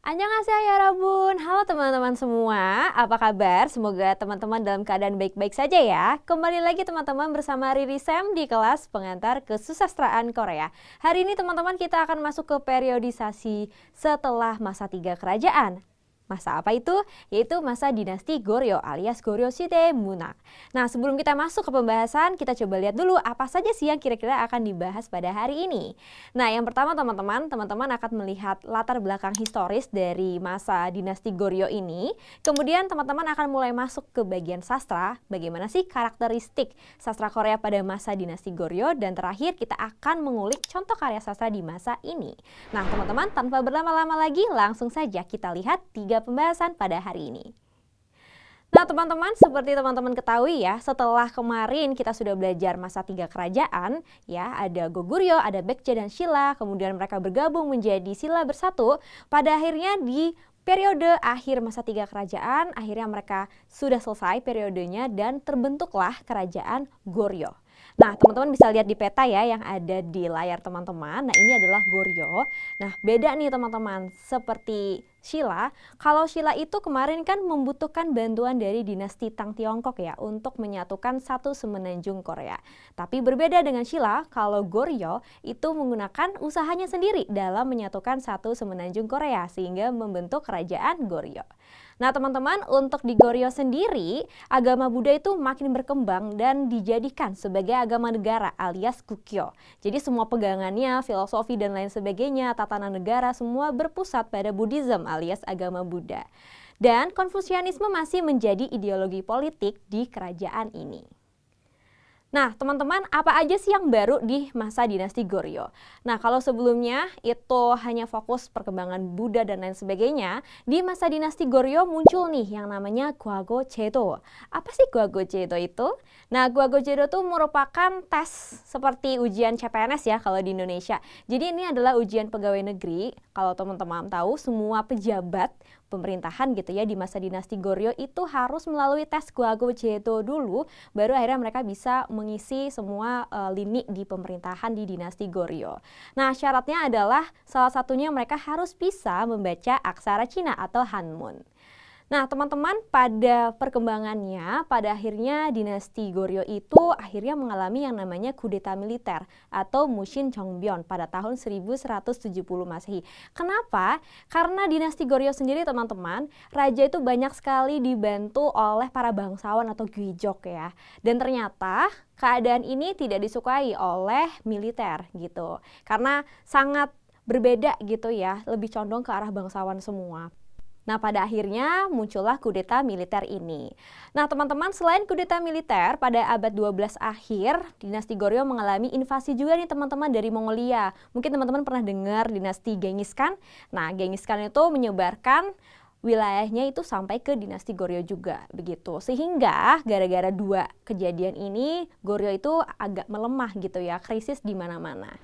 Annyeonghaseyo ya Rabun. Halo teman-teman semua, apa kabar? Semoga teman-teman dalam keadaan baik-baik saja ya. Kembali lagi teman-teman bersama Riri Sam di kelas pengantar kesusastraan Korea. Hari ini teman-teman kita akan masuk ke periodisasi setelah masa 3 kerajaan. Masa apa itu? Yaitu masa dinasti Goryeo alias Goryeo Shide Munak. Nah, sebelum kita masuk ke pembahasan, kita coba lihat dulu apa saja sih yang kira-kira akan dibahas pada hari ini. Nah, yang pertama teman-teman akan melihat latar belakang historis dari masa dinasti Goryeo ini. Kemudian teman-teman akan mulai masuk ke bagian sastra, bagaimana sih karakteristik sastra Korea pada masa dinasti Goryeo, dan terakhir kita akan mengulik contoh karya sastra di masa ini. Nah, teman-teman tanpa berlama-lama lagi, langsung saja kita lihat 3 pembahasan pada hari ini. Nah teman-teman, seperti teman-teman ketahui ya, setelah kemarin kita sudah belajar masa 3 kerajaan, ya ada Goguryeo, ada Baekje dan Shilla, kemudian mereka bergabung menjadi Shilla bersatu. Pada akhirnya di periode akhir masa 3 kerajaan, akhirnya mereka sudah selesai periodenya dan terbentuklah kerajaan Goryeo. Nah, teman-teman bisa lihat di peta ya yang ada di layar teman-teman. Nah, ini adalah Goryeo. Nah, beda nih teman-teman, seperti Shilla. Kalau Shilla itu kemarin kan membutuhkan bantuan dari dinasti Tang Tiongkok ya untuk menyatukan satu semenanjung Korea. Tapi berbeda dengan Shilla, kalau Goryeo itu menggunakan usahanya sendiri dalam menyatukan satu semenanjung Korea sehingga membentuk kerajaan Goryeo. Nah teman-teman, untuk di Goryeo sendiri, agama Buddha itu makin berkembang dan dijadikan sebagai agama negara alias Gukyo. Jadi semua pegangannya, filosofi dan lain sebagainya, tatanan negara semua berpusat pada Buddhism alias agama Buddha. Dan Konfusianisme masih menjadi ideologi politik di kerajaan ini. Nah teman-teman, apa aja sih yang baru di masa dinasti Goryeo? Nah kalau sebelumnya itu hanya fokus perkembangan Buddha dan lain sebagainya, di masa dinasti Goryeo muncul nih yang namanya Gwago Jedo. Apa sih Gwago Jedo itu? Nah Gwago Jedo itu merupakan tes seperti ujian CPNS ya kalau di Indonesia. Jadi ini adalah ujian pegawai negeri. Kalau teman-teman tahu, semua pejabat pemerintahan gitu ya di masa dinasti Goryeo itu harus melalui tes Gwago Jedo dulu, baru akhirnya mereka bisa mengisi semua lini di pemerintahan di dinasti Goryeo. Nah syaratnya adalah salah satunya mereka harus bisa membaca aksara Cina atau Hanmun. Nah teman-teman, pada perkembangannya pada akhirnya dinasti Goryeo itu akhirnya mengalami yang namanya kudeta militer atau Mushin Jongbyon pada tahun 1170 Masehi. Kenapa? Karena dinasti Goryeo sendiri teman-teman, raja itu banyak sekali dibantu oleh para bangsawan atau Gwijok ya. Dan ternyata keadaan ini tidak disukai oleh militer gitu. Karena sangat berbeda gitu ya, lebih condong ke arah bangsawan semua. Nah pada akhirnya muncullah kudeta militer ini. Nah teman-teman, selain kudeta militer pada abad 12 akhir, dinasti Goryeo mengalami invasi juga nih teman-teman dari Mongolia. Mungkin teman-teman pernah dengar dinasti Genghis Khan. Nah Genghis Khan itu menyebarkan wilayahnya itu sampai ke dinasti Goryeo juga begitu. Sehingga gara-gara 2 kejadian ini Goryeo itu agak melemah gitu ya, krisis di mana-mana.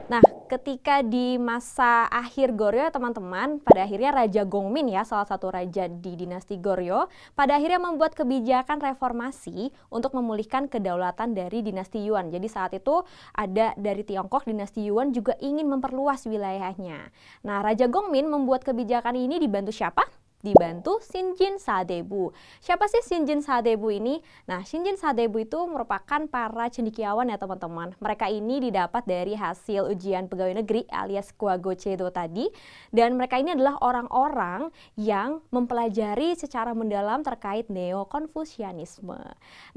Nah, ketika di masa akhir Goryeo teman-teman, pada akhirnya Raja Gongmin ya, salah satu raja di dinasti Goryeo, pada akhirnya membuat kebijakan reformasi untuk memulihkan kedaulatan dari dinasti Yuan. Jadi saat itu ada dari Tiongkok, dinasti Yuan juga ingin memperluas wilayahnya. Nah, Raja Gongmin membuat kebijakan ini dibantu siapa? Dibantu Shinjin Sadebu. Siapa sih Shinjin Sadebu ini? Nah, Shinjin Sadebu itu merupakan para cendekiawan ya teman-teman. Mereka ini didapat dari hasil ujian pegawai negeri alias Gwago Jedo tadi. Dan mereka ini adalah orang-orang yang mempelajari secara mendalam terkait neo-konfusianisme.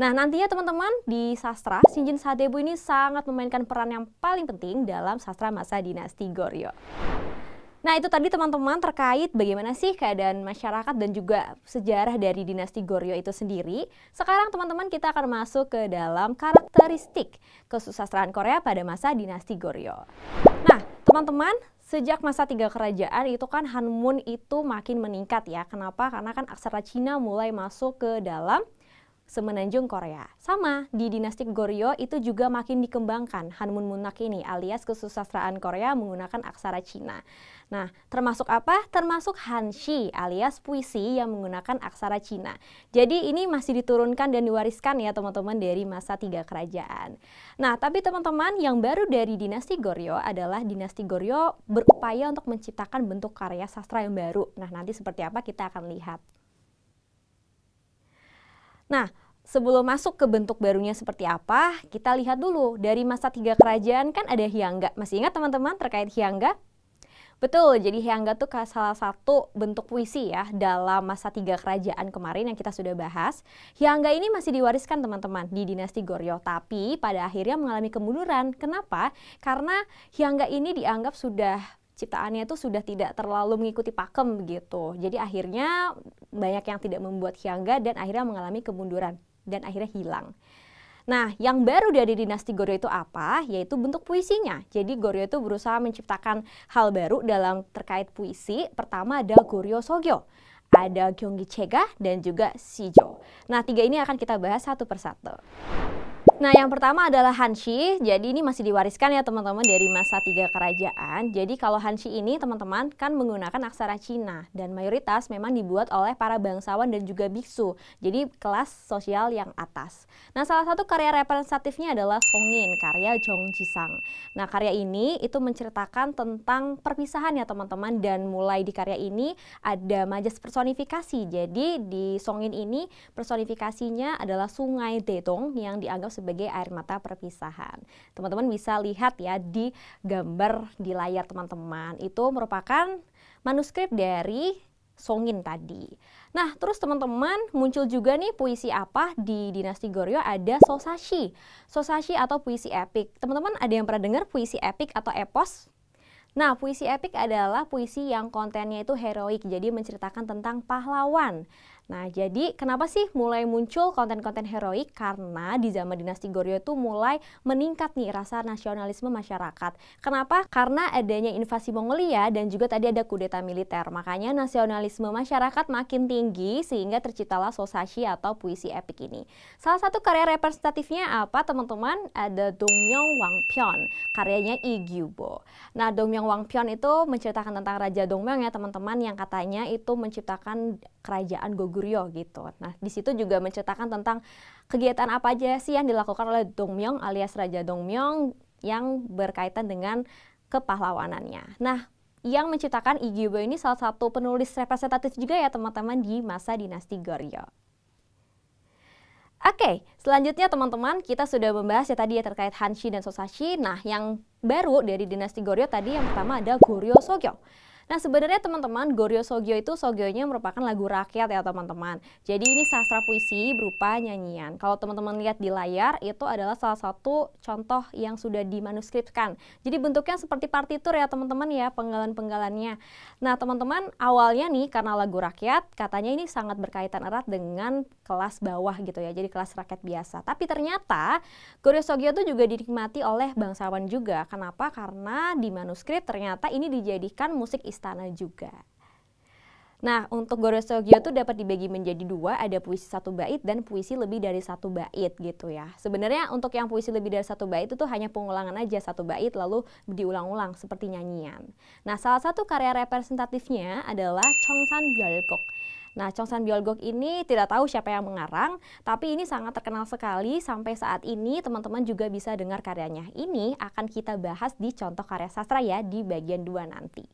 Nah, nantinya teman-teman di sastra, Shinjin Sadebu ini sangat memainkan peran yang paling penting dalam sastra masa dinasti Goryeo. Nah itu tadi teman-teman terkait bagaimana sih keadaan masyarakat dan juga sejarah dari dinasti Goryeo itu sendiri. Sekarang teman-teman kita akan masuk ke dalam karakteristik kesusastraan Korea pada masa dinasti Goryeo. Nah teman-teman, sejak masa 3 kerajaan itu kan Hanmun itu makin meningkat ya. Kenapa? Karena kan aksara Cina mulai masuk ke dalam semenanjung Korea. Sama, di dinasti Goryeo itu juga makin dikembangkan Hanmunmunnak ini alias kesusastraan Korea menggunakan aksara Cina. Nah, termasuk apa? Termasuk Hanshi alias puisi yang menggunakan aksara Cina. Jadi ini masih diturunkan dan diwariskan ya teman-teman dari masa 3 kerajaan. Nah, tapi teman-teman yang baru dari dinasti Goryeo adalah dinasti Goryeo berupaya untuk menciptakan bentuk karya sastra yang baru. Nah, nanti seperti apa kita akan lihat. Nah, sebelum masuk ke bentuk barunya seperti apa, kita lihat dulu dari masa 3 kerajaan kan ada Hyangga. Masih ingat teman-teman terkait Hyangga? Betul, jadi Hyangga tuh salah satu bentuk puisi ya dalam masa 3 kerajaan kemarin yang kita sudah bahas. Hyangga ini masih diwariskan teman-teman di dinasti Goryeo, tapi pada akhirnya mengalami kemunduran. Kenapa? Karena Hyangga ini dianggap sudah ciptaannya itu sudah tidak terlalu mengikuti pakem begitu. Jadi akhirnya banyak yang tidak membuat Hyangga dan akhirnya mengalami kemunduran dan akhirnya hilang. Nah, yang baru dari dinasti Goryeo itu apa? Yaitu bentuk puisinya. Jadi Goryeo itu berusaha menciptakan hal baru dalam terkait puisi. Pertama ada Goryeo Sogyo, ada Gyeonggi Chega, dan juga Sijo. Nah, 3 ini akan kita bahas satu persatu. Nah, yang pertama adalah Hanshi. Jadi ini masih diwariskan ya teman-teman dari masa 3 kerajaan. Jadi kalau Hanshi ini teman-teman kan menggunakan aksara Cina dan mayoritas memang dibuat oleh para bangsawan dan juga biksu. Jadi kelas sosial yang atas. Nah, salah satu karya representatifnya adalah Songin, karya Jong Jisang. Nah, karya ini itu menceritakan tentang perpisahan ya teman-teman, dan mulai di karya ini ada majas personifikasi. Jadi di Songin ini personifikasinya adalah Sungai Dedong yang dianggap sebagai air mata perpisahan. Teman-teman bisa lihat ya di gambar di layar teman-teman. Itu merupakan manuskrip dari Songin tadi. Nah, terus teman-teman muncul juga nih puisi apa di dinasti Goryeo, ada Sosashi. Sosashi atau puisi epik. Teman-teman ada yang pernah dengar puisi epik atau epos? Nah, puisi epik adalah puisi yang kontennya itu heroik, jadi menceritakan tentang pahlawan. Nah, jadi kenapa sih mulai muncul konten-konten heroik? Karena di zaman dinasti Goryeo itu mulai meningkat nih rasa nasionalisme masyarakat. Kenapa? Karena adanya invasi Mongolia dan juga tadi ada kudeta militer. Makanya nasionalisme masyarakat makin tinggi sehingga terciptalah Sosashi atau puisi epik ini. Salah satu karya representatifnya apa teman-teman? Ada Dongmyeong Wangpyeon, karyanya Lee Gyubo. Nah, Dongmyeong Wangpyeon itu menceritakan tentang Raja Dongmyeong ya teman-teman, yang katanya itu menciptakan kerajaan Goguryeo gitu. Nah, di situ juga menceritakan tentang kegiatan apa aja sih yang dilakukan oleh Dongmyeong alias Raja Dongmyeong yang berkaitan dengan kepahlawanannya. Nah, yang menciptakan Lee Gyubo ini salah satu penulis representatif juga ya teman-teman di masa dinasti Goryeo. Oke, selanjutnya teman-teman kita sudah membahas ya tadi ya terkait Hanshi dan Sosashi. Nah, yang baru dari dinasti Goryeo tadi yang pertama ada Goryeo Sogyo. Nah, sebenarnya teman-teman, Goryeo Sogyo itu Sogyonya merupakan lagu rakyat ya teman-teman. Jadi ini sastra puisi berupa nyanyian. Kalau teman-teman lihat di layar, itu adalah salah satu contoh yang sudah dimanuskripkan. Jadi bentuknya seperti partitur ya teman-teman ya, penggalan-penggalannya. Nah, teman-teman, awalnya nih karena lagu rakyat, katanya ini sangat berkaitan erat dengan kelas bawah gitu ya, jadi kelas rakyat biasa. Tapi ternyata Goryeo Sogyo itu juga dinikmati oleh bangsawan juga. Kenapa? Karena di manuskrip ternyata ini dijadikan musik istana juga. Nah, untuk Goryeo Sogyo itu dapat dibagi menjadi 2, ada puisi 1 bait dan puisi lebih dari 1 bait gitu ya. Sebenarnya untuk yang puisi lebih dari 1 bait itu hanya pengulangan aja 1 bait lalu diulang-ulang seperti nyanyian. Nah, salah satu karya representatifnya adalah Cheongsan Byolgok. Nah, Cheongsan Byolgok ini tidak tahu siapa yang mengarang, tapi ini sangat terkenal sekali sampai saat ini teman-teman juga bisa dengar karyanya. Ini akan kita bahas di contoh karya sastra ya di bagian 2 nanti.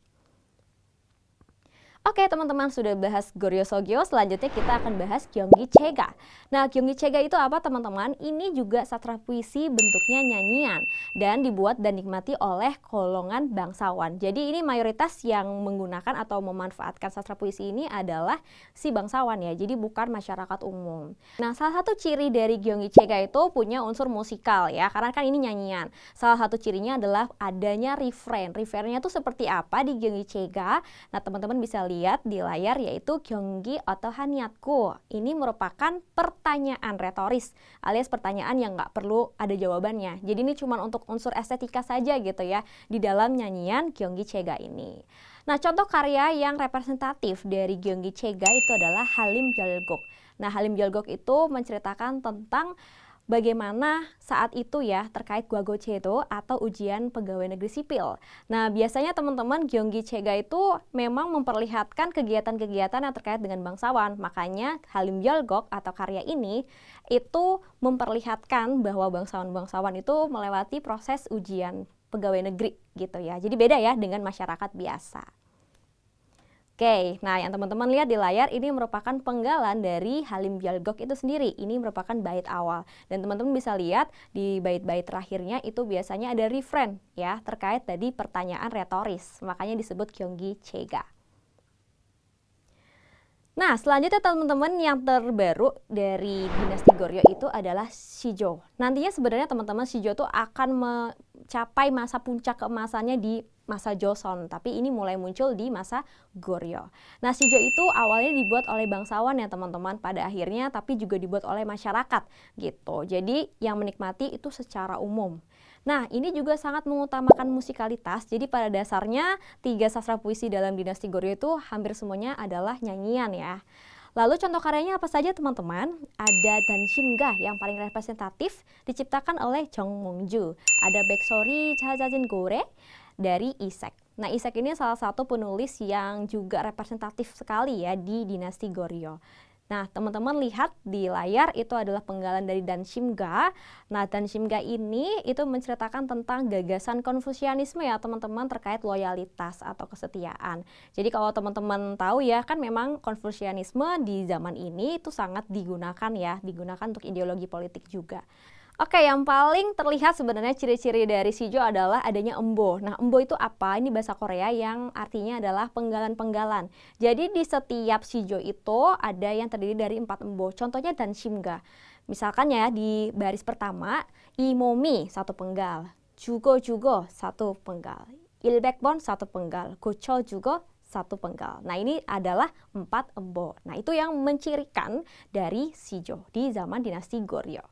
Oke teman-teman, sudah bahas Goryeo Sogyo, selanjutnya kita akan bahas Gyeonggi Chega. Nah, Gyeonggi Chega itu apa teman-teman? Ini juga sastra puisi bentuknya nyanyian dan dibuat dan dinikmati oleh golongan bangsawan. Jadi ini mayoritas yang menggunakan atau memanfaatkan sastra puisi ini adalah si bangsawan ya, jadi bukan masyarakat umum. Nah, salah satu ciri dari Gyeonggi Chega itu punya unsur musikal ya, karena kan ini nyanyian. Salah satu cirinya adalah adanya refrain. Refrainnya tuh seperti apa di Gyeonggi Chega? Nah, teman-teman bisa lihat di layar, yaitu Gyeonggi atau Hanyatku. Ini merupakan pertanyaan retoris alias pertanyaan yang nggak perlu ada jawabannya. Jadi ini cuma untuk unsur estetika saja gitu ya di dalam nyanyian Gyeonggi Chega ini. Nah, contoh karya yang representatif dari Gyeonggi Chaega itu adalah Halim Jalgok. Nah, Halim Jalgok itu menceritakan tentang bagaimana saat itu ya terkait Gwagochedo atau ujian pegawai negeri sipil. Nah, biasanya teman-teman Gyeonggi Chaega itu memang memperlihatkan kegiatan-kegiatan yang terkait dengan bangsawan. Makanya Halim Jalgok atau karya ini itu memperlihatkan bahwa bangsawan-bangsawan itu melewati proses ujian pegawai negeri gitu ya. Jadi beda ya dengan masyarakat biasa. Oke, nah yang teman-teman lihat di layar ini merupakan penggalan dari Halim Jalgok itu sendiri. Ini merupakan bait awal. Dan teman-teman bisa lihat di bait-bait terakhirnya itu biasanya ada refrain ya terkait tadi pertanyaan retoris. Makanya disebut Gyeonggi Chaega. Nah, selanjutnya teman-teman yang terbaru dari dinasti Goryeo itu adalah Shijo. Nantinya sebenarnya teman-teman Shijo tuh akan mencapai masa puncak keemasannya di masa Joseon, tapi ini mulai muncul di masa Goryeo. Nah, Shijo itu awalnya dibuat oleh bangsawan ya teman-teman pada akhirnya, tapi juga dibuat oleh masyarakat gitu. Jadi yang menikmati itu secara umum. Nah, ini juga sangat mengutamakan musikalitas. Jadi pada dasarnya 3 sastra puisi dalam dinasti Goryeo itu hampir semuanya adalah nyanyian ya. Lalu contoh karyanya apa saja teman-teman? Ada Danshimga yang paling representatif diciptakan oleh Jung Mongju. Ada Baeksory Jajajin Gore dari Isek. Nah, Isek ini salah satu penulis yang juga representatif sekali ya di dinasti Goryeo. Nah, teman-teman lihat di layar itu adalah penggalan dari Danshimga. Nah, Danshimga ini itu menceritakan tentang gagasan Konfusianisme ya teman-teman terkait loyalitas atau kesetiaan. Jadi kalau teman-teman tahu ya kan memang Konfusianisme di zaman ini itu sangat digunakan ya, digunakan untuk ideologi politik juga. Oke, yang paling terlihat sebenarnya ciri-ciri dari Shijo adalah adanya embo. Nah, embo itu apa? Ini bahasa Korea yang artinya adalah penggalan-penggalan. Jadi di setiap Shijo itu ada yang terdiri dari 4 embo. Contohnya Danshimga. Misalkan ya di baris pertama, Imomi 1 penggal, Jugo-jugo 1 penggal, Ilbekbon 1 penggal, Gocho-jugo 1 penggal. Nah, ini adalah 4 embo. Nah, itu yang mencirikan dari Shijo di zaman dinasti Goryeo.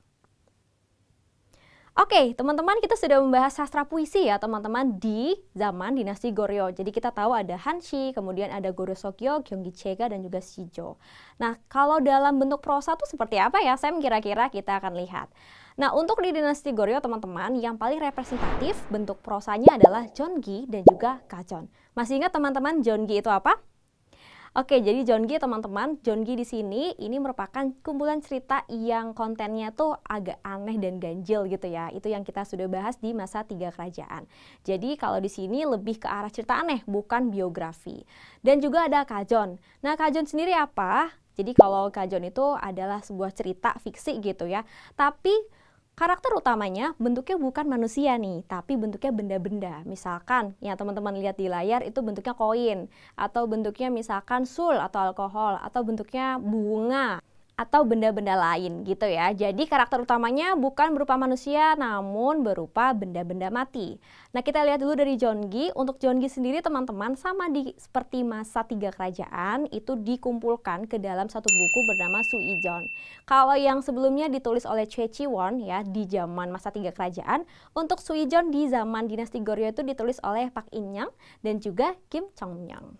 Oke, teman-teman, kita sudah membahas sastra puisi ya teman-teman di zaman dinasti Goryeo. Jadi kita tahu ada Hanshi, kemudian ada Gorosokyo, Gyeonggi Chaega, dan juga Shijo. Nah, kalau dalam bentuk prosa tuh seperti apa ya Sam? Kira-kira kita akan lihat. Nah, untuk di dinasti Goryeo teman-teman, yang paling representatif bentuk prosanya adalah Jeongi dan juga Gajeon. Masih ingat teman-teman Jeongi itu apa? Oke, jadi Jeongi teman-teman, Jeongi di sini ini merupakan kumpulan cerita yang kontennya tuh agak aneh dan ganjil gitu ya. Itu yang kita sudah bahas di masa 3 kerajaan. Jadi kalau di sini lebih ke arah cerita aneh, bukan biografi. Dan juga ada Gajeon. Nah, Gajeon sendiri apa? Jadi kalau Gajeon itu adalah sebuah cerita fiksi gitu ya. Tapi karakter utamanya bentuknya bukan manusia nih, tapi bentuknya benda-benda. Misalkan yang teman-teman lihat di layar itu bentuknya koin, atau bentuknya misalkan sul atau alkohol, atau bentuknya bunga, atau benda-benda lain gitu ya. Jadi karakter utamanya bukan berupa manusia, namun berupa benda-benda mati. Nah, kita lihat dulu dari Jeongi. Untuk Jeongi sendiri teman-teman sama seperti masa 3 kerajaan itu dikumpulkan ke dalam satu buku bernama Suijeon. Kalau yang sebelumnya ditulis oleh Choi Chi-won ya di zaman masa 3 kerajaan, untuk Suijeon di zaman dinasti Goryeo itu ditulis oleh Park In-young dan juga Kim Chong-myung.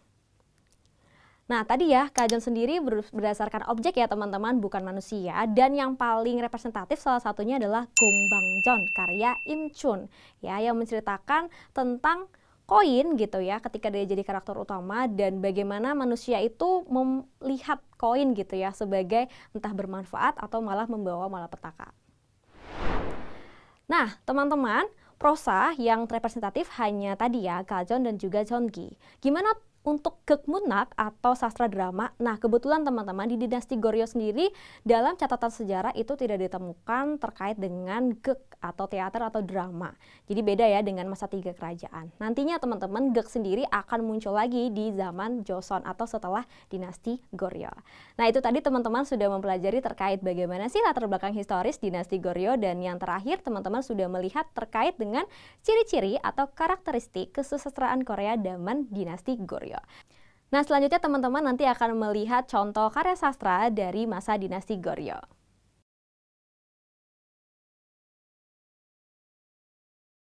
Nah, tadi ya, Gajeon sendiri berdasarkan objek ya teman-teman, bukan manusia. Dan yang paling representatif salah satunya adalah Gongbangjeon, karya Im Chun. Ya, yang menceritakan tentang koin gitu ya, ketika dia jadi karakter utama dan bagaimana manusia itu melihat koin gitu ya, sebagai entah bermanfaat atau malah membawa malapetaka. Nah, teman-teman, prosa yang representatif hanya tadi ya, Gajeon dan juga Jeongi. Gimana untuk Geokmunnak atau sastra drama? Nah, kebetulan teman-teman di dinasti Goryeo sendiri dalam catatan sejarah itu tidak ditemukan terkait dengan geok atau teater atau drama. Jadi beda ya dengan masa 3 kerajaan. Nantinya teman-teman geok sendiri akan muncul lagi di zaman Joseon atau setelah dinasti Goryeo. Nah, itu tadi teman-teman sudah mempelajari terkait bagaimana sih latar belakang historis dinasti Goryeo, dan yang terakhir teman-teman sudah melihat terkait dengan ciri-ciri atau karakteristik kesusastraan Korea zaman dinasti Goryeo. Nah, selanjutnya teman-teman nanti akan melihat contoh karya sastra dari masa dinasti Goryeo.